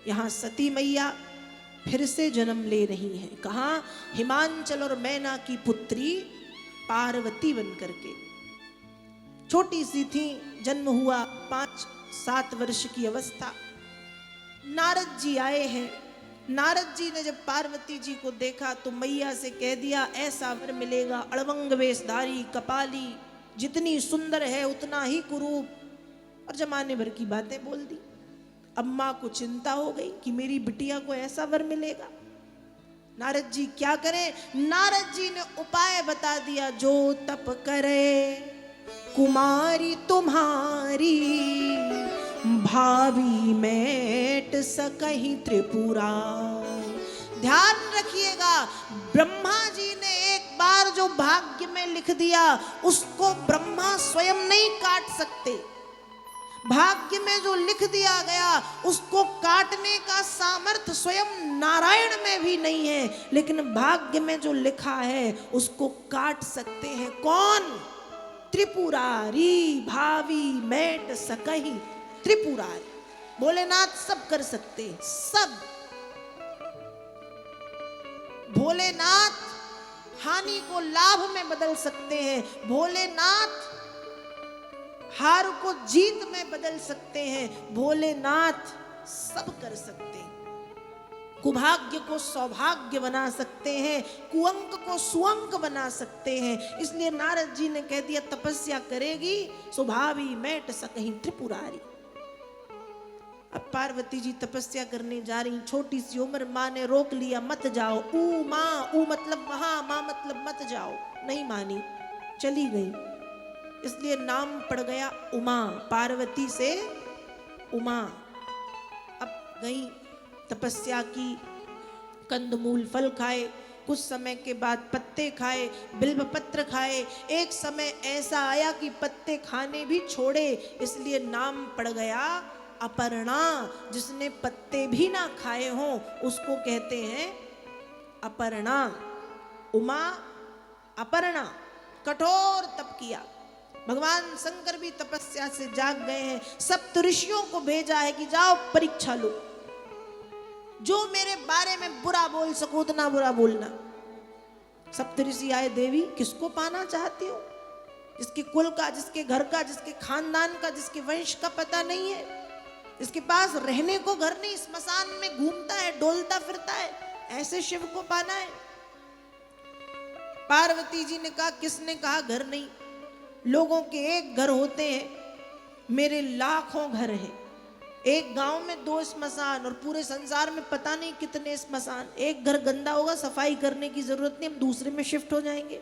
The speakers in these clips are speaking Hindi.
यहाँ सती मैया फिर से जन्म ले रही हैं। कहाँ? हिमांचल और मैना की पुत्री पार्वती बन करके। छोटी सी थी, जन्म हुआ 5-7 वर्ष की अवस्था। नारद जी आए हैं। नारद जी ने जब पार्वती जी को देखा तो मैया से कह दिया, ऐसा वर मिलेगा, अड़वंग वेशधारी, कपाली, जितनी सुंदर है उतना ही कुरूप, और जमाने भर की बातें बोल दी। अम्मा को चिंता हो गई कि मेरी बिटिया को ऐसा वर मिलेगा। नारद जी क्या करें? नारद जी ने उपाय बता दिया, जो तप करे कुमारी तुम्हारी, भावी मेट सकहि त्रिपुरा। ध्यान रखिएगा, ब्रह्मा जी ने एक बार जो भाग्य में लिख दिया उसको ब्रह्मा स्वयं नहीं काट सकते। भाग्य में जो लिख दिया गया उसको काटने का सामर्थ्य स्वयं नारायण में भी नहीं है, लेकिन भाग्य में जो लिखा है उसको काट सकते हैं। कौन? त्रिपुरारी, भावी मेट सकहि त्रिपुरारी। भोलेनाथ सब कर सकते हैं, सब। भोलेनाथ हानि को लाभ में बदल सकते हैं। भोलेनाथ हार को जीत में बदल सकते हैं। भोलेनाथ सब कर सकते हैं। कुभाग्य को सौभाग्य बना सकते हैं, कुअंक को सुअंक बना सकते हैं। इसलिए नारद जी ने कह दिया, तपस्या करेगी सुभावी मेट सकहि त्रिपुरारी। अब पार्वती जी तपस्या करने जा रही, छोटी सी उम्र। माँ ने रोक लिया, मत जाओ। ऊ माँ, ऊ मतलब वहां, माँ मतलब मत जाओ। नहीं मानी, चली गई। इसलिए नाम पड़ गया उमा। पार्वती से उमा। अब गई, तपस्या की, कंदमूल फल खाए, कुछ समय के बाद पत्ते खाए, बिल्व पत्र खाए। एक समय ऐसा आया कि पत्ते खाने भी छोड़े, इसलिए नाम पड़ गया अपर्णा। जिसने पत्ते भी ना खाए हों उसको कहते हैं अपर्णा। उमा, अपर्णा। कठोर तप किया। भगवान शंकर भी तपस्या से जाग गए हैं। सप्त ऋषियों को भेजा है कि जाओ परीक्षा लो, जो मेरे बारे में बुरा बोल सको उतना बुरा बोलना। सप्त ऋषि आए, देवी किसको पाना चाहती हो? जिसके कुल का, जिसके घर का, जिसके खानदान का, जिसके वंश का पता नहीं है, जिसके पास रहने को घर नहीं, स्मशान में घूमता है, डोलता फिरता है, ऐसे शिव को पाना है? पार्वती जी ने कहा, किसने कहा घर नहीं? लोगों के एक घर होते हैं, मेरे लाखों घर हैं। एक गांव में 2 स्मशान और पूरे संसार में पता नहीं कितने स्मशान। एक घर गंदा होगा, सफाई करने की जरूरत नहीं, हम दूसरे में शिफ्ट हो जाएंगे।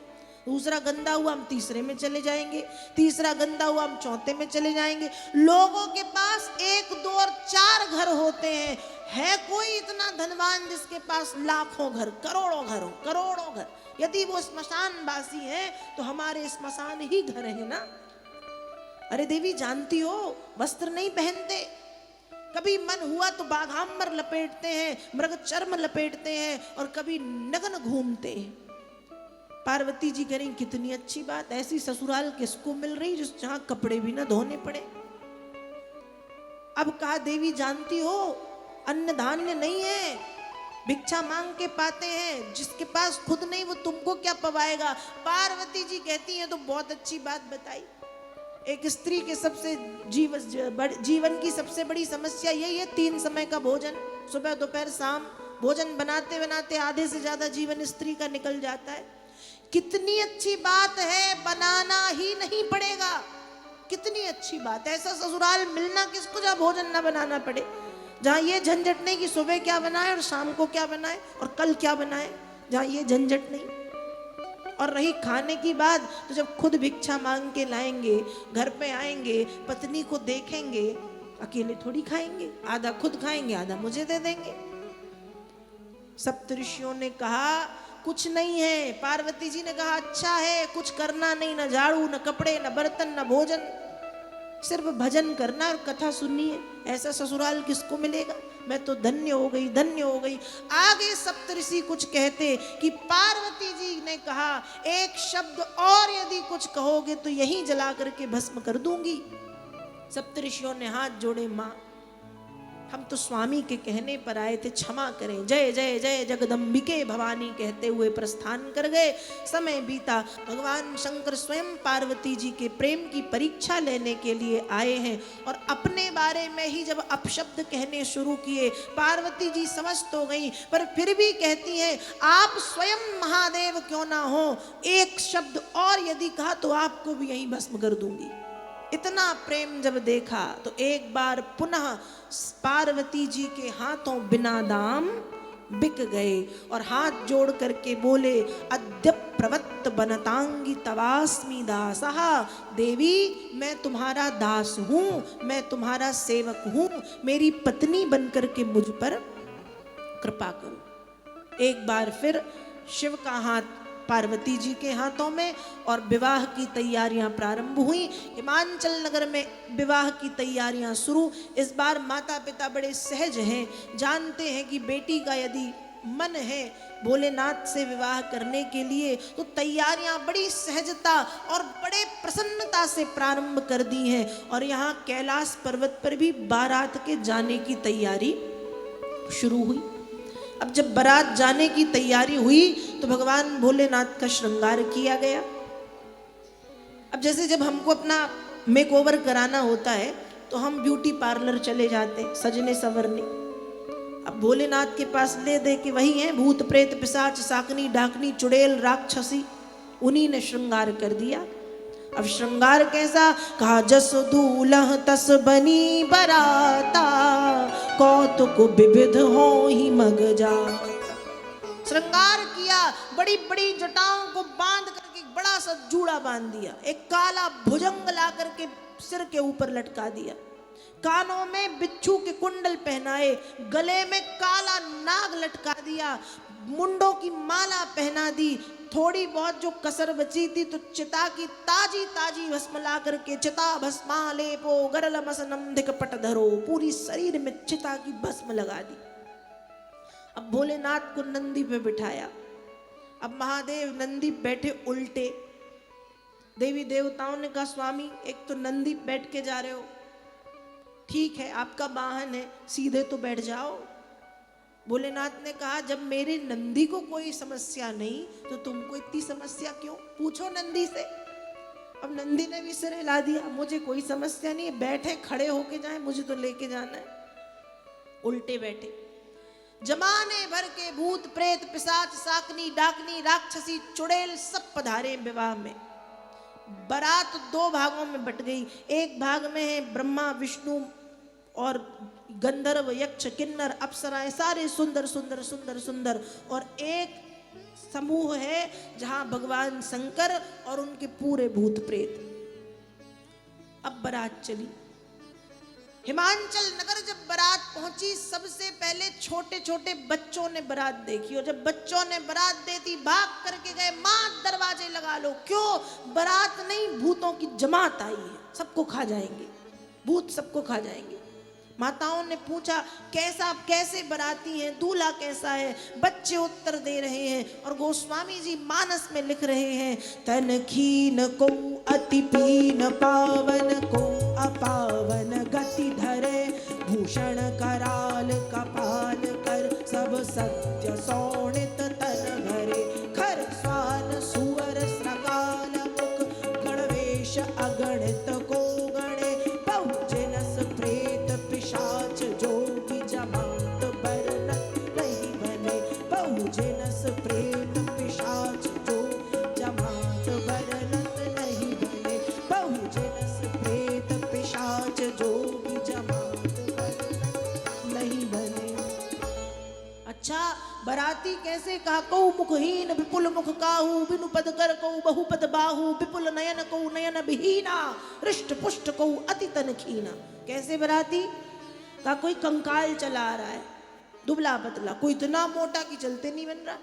दूसरा गंदा हुआ, हम तीसरे में चले जाएंगे। तीसरा गंदा हुआ, हम चौथे में चले जाएंगे। लोगों के पास 1, 2 और 4 घर होते हैं। है कोई इतना धनवान जिसके पास लाखों घर, करोड़ों घर हो, करोड़ों घर? यदि वो स्मशानवासी हैं तो हमारे स्मशान ही घर है ना। अरे देवी जानती हो, वस्त्र नहीं पहनते। कभी मन हुआ तो बाघांबर लपेटते हैं, मृग चर्म लपेटते हैं, और कभी नग्न घूमते हैं। पार्वती जी कह रही, कितनी अच्छी बात, ऐसी ससुराल किसको मिल रही जिस जहां कपड़े भी ना धोने पड़े। अब कहा, देवी जानती हो अन्न धान्य नहीं है, भिक्षा मांग के पाते हैं। जिसके पास खुद नहीं वो तुमको क्या पवाएगा? पार्वती जी कहती हैं, तो बहुत अच्छी बात बताई। एक स्त्री के सबसे जीवन की सबसे बड़ी समस्या यही है, 3 समय का भोजन, सुबह दोपहर शाम। भोजन बनाते बनाते आधे से ज्यादा जीवन स्त्री का निकल जाता है। कितनी अच्छी बात है, बनाना ही नहीं पड़ेगा। कितनी अच्छी बात है, ऐसा ससुराल मिलना किसको जहाँ भोजन ना बनाना पड़े, जहाँ ये झंझट नहीं कि सुबह क्या बनाए और शाम को क्या बनाए और कल क्या बनाए, जहाँ ये झंझट नहीं। और रही खाने की बात, तो जब खुद भिक्षा मांग के लाएंगे, घर पे आएंगे, पत्नी को देखेंगे, अकेले थोड़ी खाएंगे, आधा खुद खाएंगे, आधा मुझे दे देंगे। सप्तऋषियों ने कहा कुछ नहीं है। पार्वती जी ने कहा अच्छा है, कुछ करना नहीं, न झाड़ू, न कपड़े, न बर्तन, न भोजन, सिर्फ भजन करना और कथा सुननी है। ऐसा ससुराल किसको मिलेगा? मैं तो धन्य हो गई, धन्य हो गई। आगे सप्तऋषि कुछ कहते कि पार्वती जी ने कहा, एक शब्द और यदि कुछ कहोगे तो यहीं जला करके भस्म कर दूंगी। सप्तऋषियों ने हाथ जोड़े, मां हम तो स्वामी के कहने पर आए थे, क्षमा करें। जय जय जय जगदम्बिके भवानी कहते हुए प्रस्थान कर गए। समय बीता, भगवान शंकर स्वयं पार्वती जी के प्रेम की परीक्षा लेने के लिए आए हैं और अपने बारे में ही जब अपशब्द कहने शुरू किए, पार्वती जी समझ तो गई पर फिर भी कहती हैं, आप स्वयं महादेव क्यों ना हो, एक शब्द और यदि कहा तो आपको भी यहीं भस्म कर दूंगी। इतना प्रेम जब देखा तो एक बार पुनः पार्वती जी के हाथों बिना दाम बिक गए और हाथ जोड़ करके बोले, अद्य प्रवत्त बनतांगी तवास्मि दासः। देवी मैं तुम्हारा दास हूँ, मैं तुम्हारा सेवक हूँ, मेरी पत्नी बनकर के मुझ पर कृपा करो। एक बार फिर शिव का हाथ पार्वती जी के हाथों में और विवाह की तैयारियां प्रारंभ हुई। हिमांचल नगर में विवाह की तैयारियां शुरू। इस बार माता पिता बड़े सहज हैं, जानते हैं कि बेटी का यदि मन है भोलेनाथ से विवाह करने के लिए तो तैयारियां बड़ी सहजता और बड़े प्रसन्नता से प्रारंभ कर दी हैं। और यहाँ कैलाश पर्वत पर भी बारात के जाने की तैयारी शुरू हुई। अब जब बारात जाने की तैयारी हुई तो भगवान भोलेनाथ का श्रृंगार किया गया। अब जैसे जब हमको अपना मेकओवर कराना होता है तो हम ब्यूटी पार्लर चले जाते सजने संवरने। अब भोलेनाथ के पास ले दे के वही हैं भूत प्रेत पिशाच साकनी डाकनी चुड़ैल राक्षसी, उन्हीं ने श्रृंगार कर दिया। अब श्रृंगार कैसा, कहा जस दूल्ह तस बनी बराता, कौतुक विविध हो ही मग जाता। श्रृंगार किया, बड़ी बड़ी जटाओं को बांध करके बड़ा सा जूड़ा बांध दिया, एक काला भुजंग ला करके सिर के ऊपर लटका दिया, कानों में बिच्छू के कुंडल पहनाए, गले में काला नाग लटका दिया, मुंडों की माला पहना दी। थोड़ी बहुत जो कसर बची थी तो चिता की ताजी ताजी भस्म ला करके चिता भस्मा लेपो गरल मसनम धिक पट धरो, पूरी शरीर में चिता की भस्म लगा दी। अब भोलेनाथ को नंदी पे बिठाया। अब महादेव नंदी बैठे उल्टे। देवी देवताओं ने कहा स्वामी एक तो नंदी बैठ के जा रहे हो, ठीक है आपका वाहन है, सीधे तो बैठ जाओ। भोलेनाथ ने कहा जब मेरे नंदी को कोई समस्या नहीं तो तुमको इतनी समस्या क्यों, पूछो नंदी से। अब नंदी ने भी सिर हिला दिया, मुझे कोई समस्या नहीं है, बैठे खड़े होके जाए, मुझे तो लेके जाना है। उल्टे बैठे। जमाने भर के भूत प्रेत पिशाच साकनी डाकनी राक्षसी चुड़ैल सब पधारे विवाह में। बारात दो भागों में बट गई। एक भाग में है ब्रह्मा विष्णु और गंधर्व यक्ष किन्नर अप्सराएं सारे सुंदर सुंदर सुंदर सुंदर, और एक समूह है जहां भगवान शंकर और उनके पूरे भूत प्रेत। अब बारात चली। हिमांचल नगर जब बारात पहुंची सबसे पहले छोटे छोटे बच्चों ने बारात देखी, और जब बच्चों ने बारात देखी भाग करके गए, मां दरवाजे लगा लो। क्यों? बारात नहीं भूतों की जमात आई है, सबको खा जाएंगे भूत, सबको खा जाएंगे। माताओं ने पूछा कैसा कैसे बराती हैं, दूल्हा कैसा है, बच्चे उत्तर दे रहे हैं और गोस्वामी जी मानस में लिख रहे हैं, तन खीन को अति पीन पावन को अपावन गति धरे, भूषण कराल कपाल कर सब सत्य सोणित तन भरे, खर स्वान सुअर सकाल मुख गणवेश अगणित को गणे, बहुजनस प्रेत पिशाच जोगी जमात बरनत नहीं बने, बहुजनस प्रेत पिशाच जो जमात बरनत नहीं बने, बहुजनस प्रेत पिशाच जोगी जमात बरनत नहीं बने। अच्छा बराती कैसे कहा, कौ मुखहीन विपुल मुख काहू, बिनु पद कर कौ बहुपद बाहू, विपुल नयन कौ नयन विहीना, हृष्ट पुष्ट कौ अति तन खीना। कैसे बराती का, कोई कंकाल चला आ रहा है दुबला पतला, कोई इतना मोटा कि चलते नहीं बन रहा,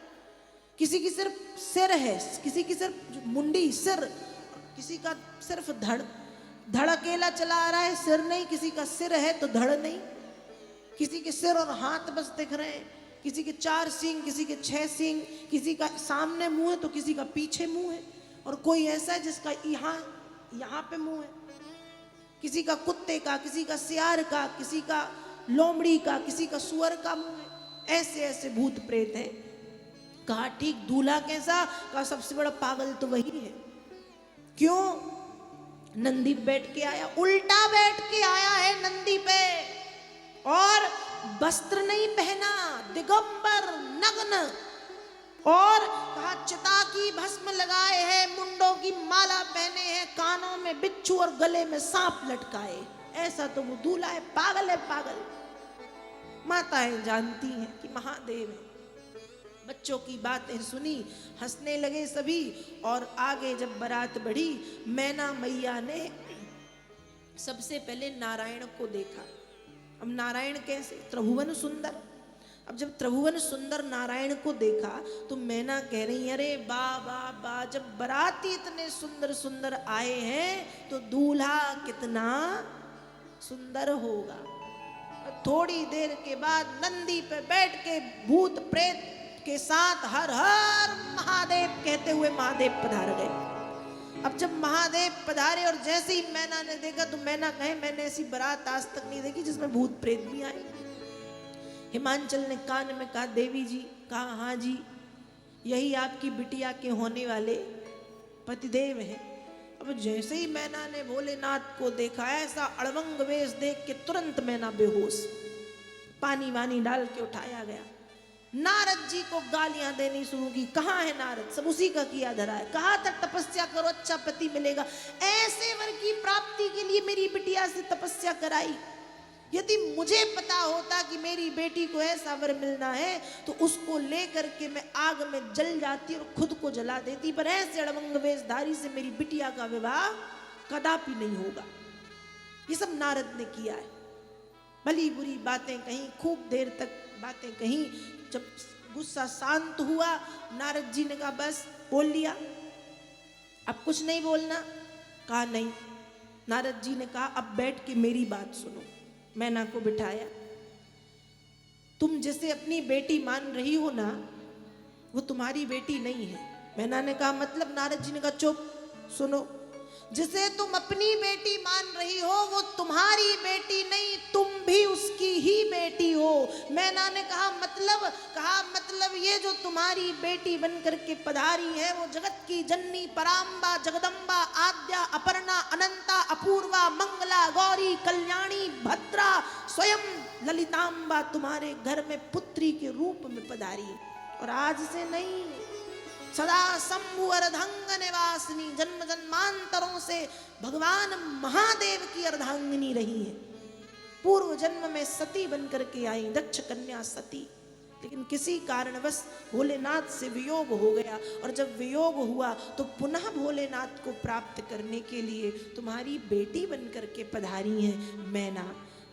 किसी की सिर्फ सिर है, किसी की सिर्फ मुंडी सिर, किसी का सिर्फ धड़ अकेला चला आ रहा है, सिर नहीं, किसी का सिर है तो धड़ नहीं, किसी के सिर और हाथ बस दिख रहे हैं, किसी के 4 सींग, किसी के 6 सींग, किसी का सामने मुंह है तो किसी का पीछे मुंह है, और कोई ऐसा है जिसका यहाँ पे मुंह है, किसी का कुत्ते का, किसी का सियार का, किसी का लोमड़ी का, किसी का सुअर का मुंह है। ऐसे ऐसे भूत प्रेत हैं। कहा ठीक, दूल्हा कैसा? कहा सबसे बड़ा पागल तो वही है। क्यों? नंदी बैठ के आया, उल्टा बैठ के आया है नंदी पे, और वस्त्र नहीं पहना, दिगंबर नग्न, और कहा चिता की भस्म लगाए हैं, मुंडों की माला पहने हैं, कानों में बिच्छू और गले में सांप लटकाए। ऐसा तो वो दूल्हा है, पागल है पागल। माताएं जानती हैं कि महादेव है। बच्चों की बातें सुनी, हंसने लगे सभी। और आगे जब बारात बढ़ी, मैना मैया ने सबसे पहले नारायण को देखा। अब नारायण कैसे? त्रिभुवन सुंदर। अब जब त्रिभुवन सुंदर नारायण को देखा तो मैना कह रही, अरे बा बा बा, जब बाराती इतने सुंदर सुंदर आए हैं तो दूल्हा कितना सुंदर होगा। थोड़ी देर के बाद नंदी पे बैठ के भूत प्रेत के साथ हर हर महादेव कहते हुए महादेव पधार गए। अब जब महादेव पधारे और जैसे ही मैना ने देखा तो मैना कहे, मैंने ऐसी बारात आज तक नहीं देखी जिसमें भूत प्रेत भी आए। हिमांचल ने कान में कहा, देवी जी। कहा हाँ जी, यही आपकी बिटिया के होने वाले पतिदेव हैं। अब जैसे ही मैना ने भोलेनाथ को देखा, ऐसा अड़वंग वेश देख के तुरंत मैना बेहोश, पानी वानी डाल के उठाया गया। नारद जी को गालियां देनी शुरू की। कहाँ है नारद? सब उसी का किया धरा है। कहा था तपस्या करो, अच्छा पति मिलेगा। ऐसे वर की प्राप्ति के लिए मेरी बिटिया से तपस्या कराई। यदि मुझे पता होता कि मेरी बेटी को ऐसा वर मिलना है तो उसको लेकर के मैं आग में जल जाती और खुद को जला देती, पर ऐसे अड़वंग वेशधारी से मेरी बिटिया का विवाह कदापि नहीं होगा। ये सब नारद ने किया है। भली बुरी बातें कहीं, खूब देर तक बातें कहीं। जब गुस्सा शांत हुआ, नारद जी ने कहा बस बोल लिया, अब कुछ नहीं बोलना। कहा नहीं। नारद जी ने कहा अब बैठ के मेरी बात सुनो। मैना को बिठाया। तुम जिसे अपनी बेटी मान रही हो ना, वो तुम्हारी बेटी नहीं है। मैना ने कहा मतलब? नारद जी ने कहा चुप, सुनो। जिसे तुम अपनी बेटी मान रही हो वो तुम्हारी बेटी नहीं, तुम भी उसकी ही बेटी हो। मैना ने कहा मतलब? कहा मतलब ये जो तुम्हारी बेटी बन करके पधारी है वो जगत की जननी पराम्बा, जगदम्बा, आद्या, अपर्णा, अनंता, अपूर्वा, मंगला, गौरी, कल्याणी, भद्रा, स्वयं ललिताम्बा तुम्हारे घर में पुत्री के रूप में पधारी। और आज से नहीं, सदा शंभु अर्धांग निवासिनी, जन्म जन्मांतरों से भगवान महादेव की अर्धांगिनी रही है। पूर्व जन्म में सती बनकर के आई, दक्ष कन्या सती। लेकिन किसी कारणवश भोलेनाथ से वियोग हो गया, और जब वियोग हुआ तो पुनः भोलेनाथ को प्राप्त करने के लिए तुम्हारी बेटी बनकर के पधारी है मैना।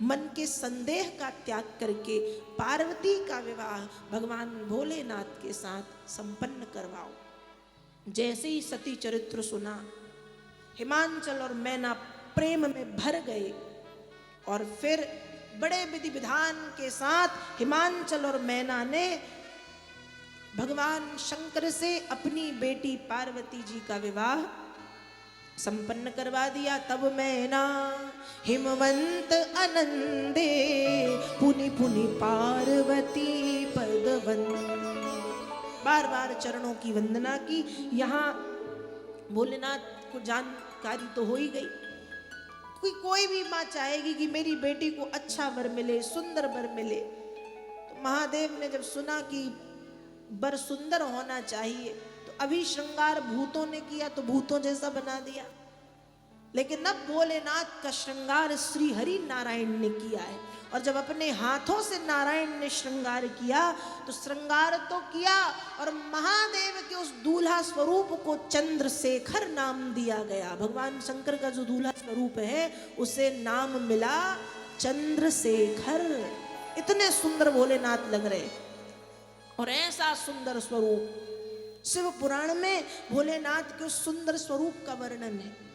मन के संदेह का त्याग करके पार्वती का विवाह भगवान भोलेनाथ के साथ संपन्न करवाओ। जैसे ही सती चरित्र सुना, हिमांचल और मैना प्रेम में भर गए, और फिर बड़े विधि विधान के साथ हिमांचल और मैना ने भगवान शंकर से अपनी बेटी पार्वती जी का विवाह संपन्न करवा दिया। तब मैना हिमवंत आनंदे, पुनि पुनि पार्वती पदवन। बार बार चरणों की वंदना की। यहाँ भोलेनाथ को जानकारी तो हो ही गई। कोई भी माँ चाहेगी कि मेरी बेटी को अच्छा वर मिले, सुंदर वर मिले। तो महादेव ने जब सुना कि वर सुंदर होना चाहिए तो अभी श्रृंगार भूतों ने किया तो भूतों जैसा बना दिया। लेकिन अब भोलेनाथ का श्रृंगार श्री हरि नारायण ने किया है। और जब अपने हाथों से नारायण ने श्रृंगार किया तो श्रृंगार तो किया, और महादेव के उस दूल्हा स्वरूप को चंद्रशेखर नाम दिया गया। भगवान शंकर का जो दूल्हा स्वरूप है उसे नाम मिला चंद्रशेखर। इतने सुंदर भोलेनाथ लग रहे। और ऐसा सुंदर स्वरूप शिव पुराण में भोलेनाथ के सुंदर स्वरूप का वर्णन है।